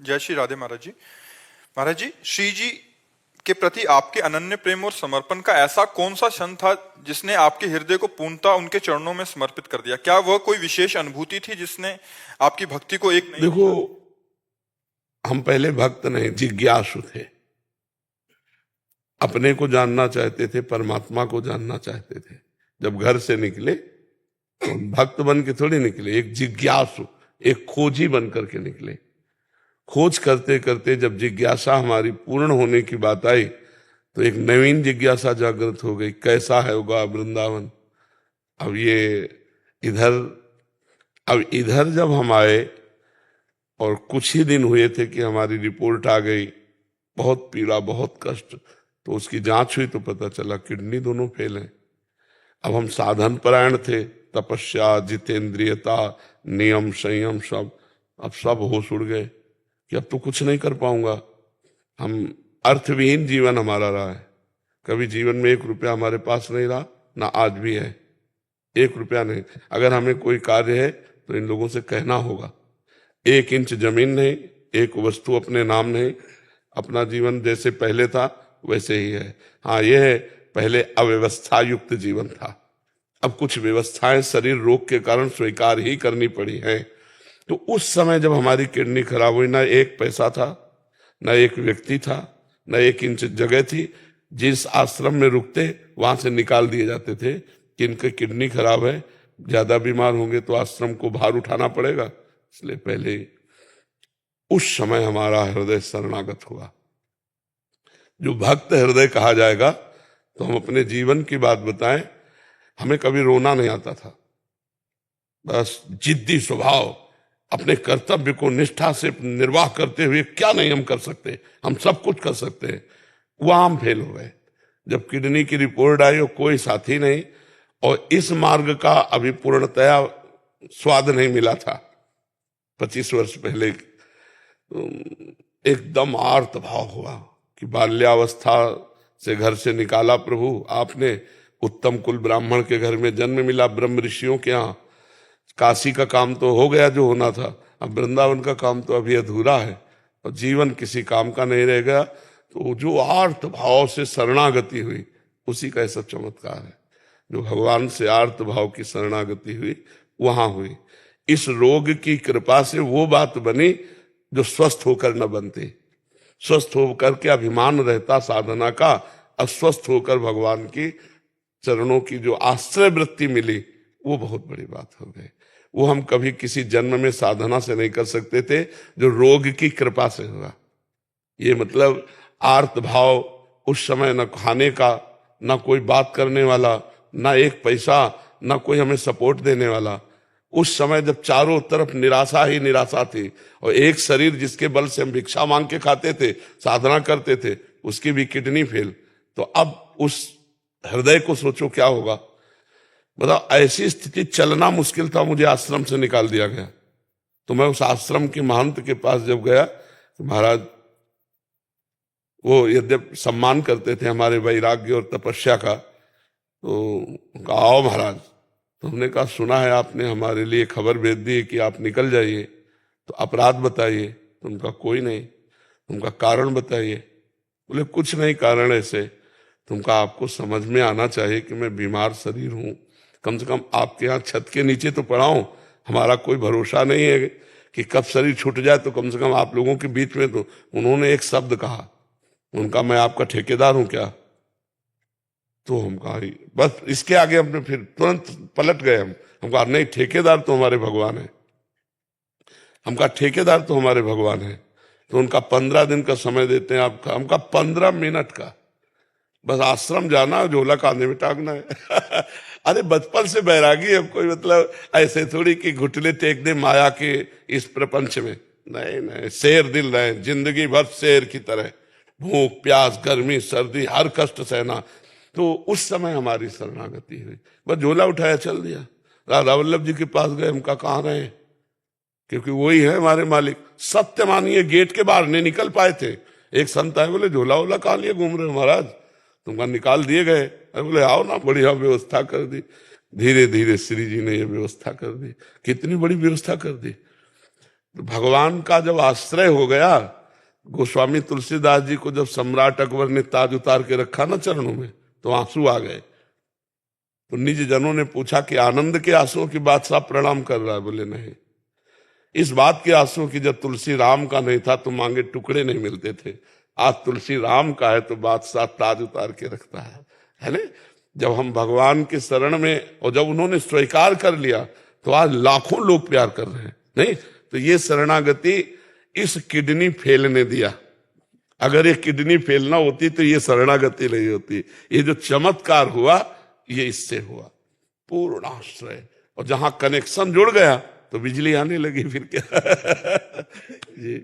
जय श्री राधे महाराज जी। महाराज जी, श्री जी के प्रति आपके अनन्य प्रेम और समर्पण का ऐसा कौन सा क्षण था जिसने आपके हृदय को पूर्णतः उनके चरणों में समर्पित कर दिया? क्या वह कोई विशेष अनुभूति थी जिसने आपकी भक्ति को एक नई देखो, हम पहले भक्त नहीं, जिज्ञासु थे। अपने को जानना चाहते थे, परमात्मा को जानना चाहते थे। जब घर से निकले तो भक्त बन के थोड़ी निकले, एक जिज्ञासु, एक खोजी बन करके निकले। खोज करते करते जब जिज्ञासा हमारी पूर्ण होने की बात आई तो एक नवीन जिज्ञासा जागृत हो गई, कैसा है होगा वृंदावन। अब इधर जब हम आए और कुछ ही दिन हुए थे कि हमारी रिपोर्ट आ गई, बहुत पीड़ा, बहुत कष्ट। तो उसकी जांच हुई तो पता चला किडनी दोनों फेल हैं। अब हम साधन परायण थे, तपस्या, जितेंद्रियता, नियम, संयम, अब सब होश उड़ गए कि अब तो कुछ नहीं कर पाऊंगा। हम अर्थविहीन जीवन हमारा रहा है। कभी जीवन में 1 रुपया हमारे पास नहीं रहा, ना आज भी है। 1 रुपया नहीं। अगर हमें कोई कार्य है तो इन लोगों से कहना होगा। 1 इंच जमीन नहीं, एक वस्तु अपने नाम नहीं। अपना जीवन जैसे पहले था वैसे ही है। हाँ, यह है, पहले अव्यवस्था युक्त जीवन था। अब कुछ व्यवस्थाएं शरीर रोग के कारण स्वीकार ही करनी पड़ी हैं। तो उस समय जब हमारी किडनी खराब हुई, ना 1 पैसा था, ना एक व्यक्ति था, ना 1 इंच जगह थी। जिस आश्रम में रुकते वहां से निकाल दिए जाते थे कि इनकी किडनी खराब है, ज्यादा बीमार होंगे तो आश्रम को भार उठाना पड़ेगा। इसलिए पहले उस समय हमारा हृदय शरणागत हुआ। जो भक्त हृदय कहा जाएगा, तो हम अपने जीवन की बात बताएं। हमें कभी रोना नहीं आता था। बस जिद्दी स्वभाव, अपने कर्तव्य को निष्ठा से निर्वाह करते हुए क्या नहीं हम कर सकते, हम सब कुछ कर सकते हैं। वहां हम फेल हो गए। जब किडनी की रिपोर्ट आई और कोई साथी नहीं, और इस मार्ग का अभी पूर्णतया स्वाद नहीं मिला था 25 वर्ष पहले, एकदम आर्त भाव हुआ कि बाल्यावस्था से घर से निकाला प्रभु आपने, उत्तम कुल ब्राह्मण के घर में जन्म मिला, ब्रह्म ऋषियों के यहाँ। काशी का काम तो हो गया जो होना था, अब वृंदावन का काम तो अभी अधूरा है और जीवन किसी काम का नहीं रह गया। तो जो आर्त भाव से शरणागति हुई, उसी का ऐसा चमत्कार है। जो भगवान से आर्त भाव की शरणागति हुई, वहां हुई। इस रोग की कृपा से वो बात बनी जो स्वस्थ होकर न बनती। स्वस्थ होकर के अभिमान रहता साधना का, अस्वस्थ होकर भगवान की चरणों की जो आश्रय वृत्ति मिली, वो बहुत बड़ी बात हो गई। वो हम कभी किसी जन्म में साधना से नहीं कर सकते थे, जो रोग की कृपा से हुआ। ये मतलब आर्त भाव, उस समय न खाने का, न कोई बात करने वाला, न 1 पैसा, न कोई हमें सपोर्ट देने वाला। उस समय जब चारों तरफ निराशा ही निराशा थी, और एक शरीर जिसके बल से हम भिक्षा मांग के खाते थे, साधना करते थे, उसकी भी किडनी फेल। तो अब उस हृदय को सोचो क्या होगा। बताओ, ऐसी स्थिति, चलना मुश्किल था, मुझे आश्रम से निकाल दिया गया। तो मैं उस आश्रम के महंत के पास जब गया तो महाराज, वो यद्यप सम्मान करते थे हमारे वैराग्य और तपस्या का, तो कहा आओ महाराज। तो हमने कहा सुना है आपने हमारे लिए खबर भेज दी कि आप निकल जाइए, तो अपराध बताइए। तो उनका कोई नहीं। उनका कारण बताइए। बोले कुछ नहीं कारण ऐसे। तुमका आपको समझ में आना चाहिए कि मैं बीमार शरीर हूं, कम से कम आपके यहाँ छत के नीचे तो पड़ा हूं। हमारा कोई भरोसा नहीं है कि कब शरीर छूट जाए, तो कम से कम आप लोगों के बीच में तो। उन्होंने एक शब्द कहा, उनका मैं आपका ठेकेदार हूं क्या? तो हम कहा बस, इसके आगे हमने फिर तुरंत पलट गए। हम कहा नहीं, ठेकेदार तो हमारे भगवान है। हम कहा ठेकेदार तो हमारे भगवान है। तो उनका 15 दिन का समय देते हैं आपका। हमका 15 मिनट का, बस आश्रम जाना, झोला कांधे में टांगना है। अरे बचपन से बैरागी है कोई, मतलब ऐसे थोड़ी कि घुटने टेक दे माया के इस प्रपंच में। नहीं नहीं, शेर दिल रहे, जिंदगी भर शेर की तरह, भूख प्यास गर्मी सर्दी हर कष्ट सहना। तो उस समय हमारी शरणागति हुई, बस झोला उठाया चल दिया। राधा वल्लभ जी के पास गए, हमका कहाँ रहे, क्योंकि वही है हमारे मालिक। सत्य मानिए, गेट के बाहर नहीं निकल पाए थे। एक संत आए, बोले झोला वोला कहाँ लिए घूम रहे हो महाराज, तुमका निकाल दिए गए। अरे बोले आओ ना, बढ़िया व्यवस्था कर दी। धीरे धीरे श्री जी ने ये व्यवस्था कर दी। कितनी बड़ी व्यवस्था कर दी। तो भगवान का जब आश्रय हो गया, गोस्वामी तुलसीदास जी को जब सम्राट अकबर ने ताज उतार के रखा ना चरणों में, तो आंसू आ गए। तो निज जनों ने पूछा कि आनंद के आंसुओं की बादशाह प्रणाम कर रहा है? बोले नहीं, इस बात के आंसुओं की जब तुलसी राम का नहीं था तो मांगे टुकड़े नहीं मिलते थे। आज तुलसी राम का है तो बादशाह ताज उतार के रखता है ना। जब हम भगवान के शरण में, और जब उन्होंने स्वीकार कर लिया, तो आज लाखों लोग प्यार कर रहे हैं। नहीं तो ये शरणागति इस किडनी फेल ने दिया। अगर ये किडनी फेल ना होती तो ये शरणागति नहीं होती। ये जो चमत्कार हुआ ये इससे हुआ, पूर्ण आश्रय। और जहां कनेक्शन जुड़ गया तो बिजली आने लगी, फिर क्या जी।